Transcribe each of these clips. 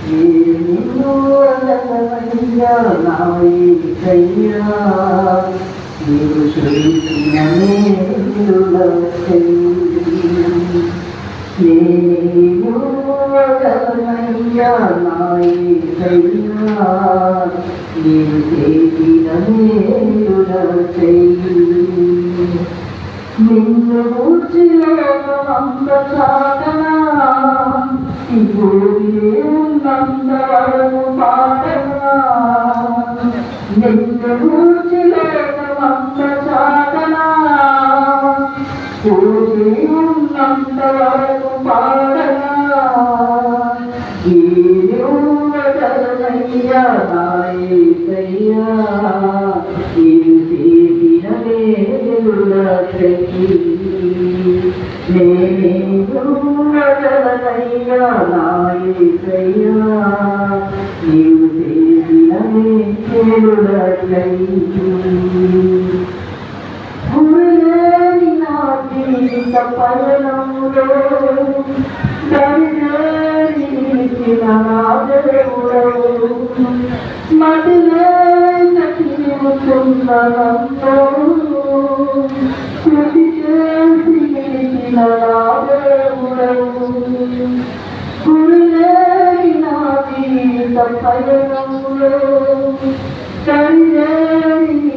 నిన్ను అలవయ్యా నా యేసయ్యా నీవు చేసిన మేలులకై నేను అలవయ్యా నా యేసయ్యా నీవు చేసిన మేలులకై నిన్ను గూర్చిలోకమంత సాధనా ఈ భూమిలో ఉన్నంతవరకు పాటనా నిన్ను గూర్చిలోకమంత సాధనా భూమి ఉన్నంతవరకు పాటనా ఏనువదనయ్యా నా యేసయ్యా నీవు చేసిన మేలులకై నేనువదనయ్యా నా యేసయ్యా నీవు చేసిన మేలులకై గురులేని నా జీవిత పయనంలో దరిలేని నా దేవుడవు మదిలే తిరుగుతున్న నన్ను కృషి చేసి నా దేవుడవు గురులేని నా జీవిత పయనంలో దరిలేని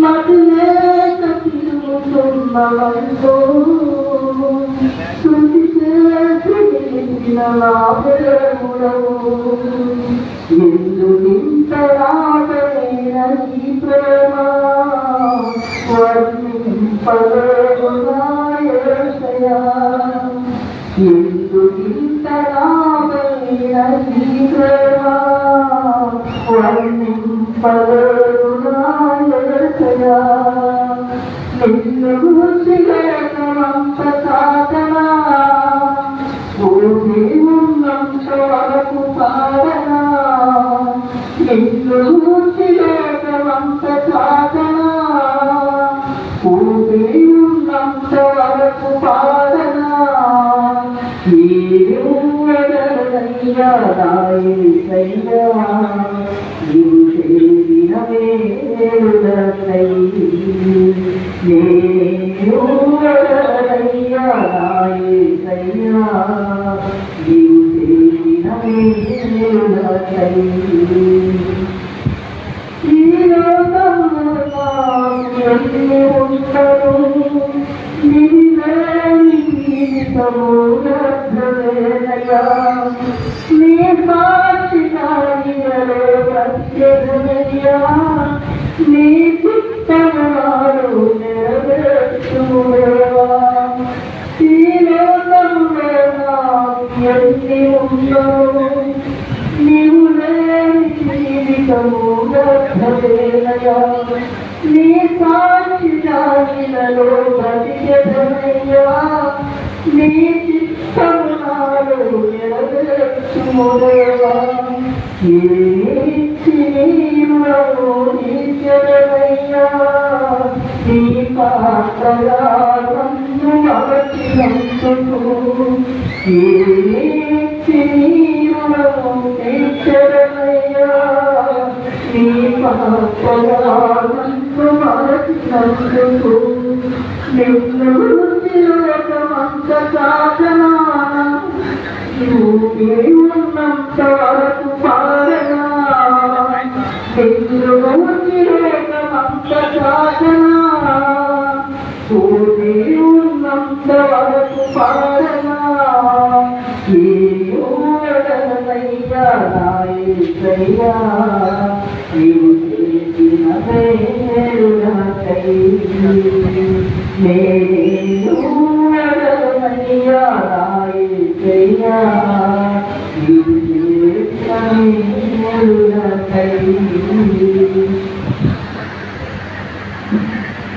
మదిలే తిరుగుతున్న నన్ను కృషి చేసి నా దేవుడవు ఎందుకింతరాగైన ఈ ప్రేమ వర్ణింపలేకునా యేసయ్యా ఎందుకింతరాగైన ఈ ప్రేమ వర్ణింపలేకునా యేసయ్యా నిన్ను గూర్చిలోకమంత సాధనా భూమి ఉన్నంత వరకు పాడనా నిన్ను గూర్చిలోకమంత సాధనా భూమి ఉన్నంత వరకు పాడనా ఏనువదనయ్యా నా యేసయ్యా నీవు చేసిన మేలులకై నేనువదనయ్యా నా యేసయ్యా నీవు చేసిన మేలులకై ఈ లోకంలో నాకు ఎన్ని ఉండరు నిన్నేని జీవితము వ్యర్థమేనయ్యా నీ సాక్షిగా ప్రత్యేకమయ్యా నీ చిత్తము నాడు నెరవేర్చుదేవా ఈ లోకంలో నాకు ఎన్ని ఉండవు నీవు లేని జీవితము వ్యర్థమేనయ్యా నీ సాక్షిలో ప్రత్యేకమయ్యా నీ చిత్తము నాడు నెరవేర్చుదేవా నీచరమయ్యా నీ పాత్రగా నన్ను అమర్చినందుకు నీచరమయ్యా నీ పాత్రగా నన్ను అమర్చినందుకు నిన్ను గూర్చిలోకమంత సాధనా భూమి ఉన్నంత వరకు పాడనా నిన్ను గూర్చిలోకమంత సాధనా భూమి ఉన్నంత వరకు పాడనా ఏనువదనయ్యా నా యేసయ్యా నీవు చేసిన మేలులకై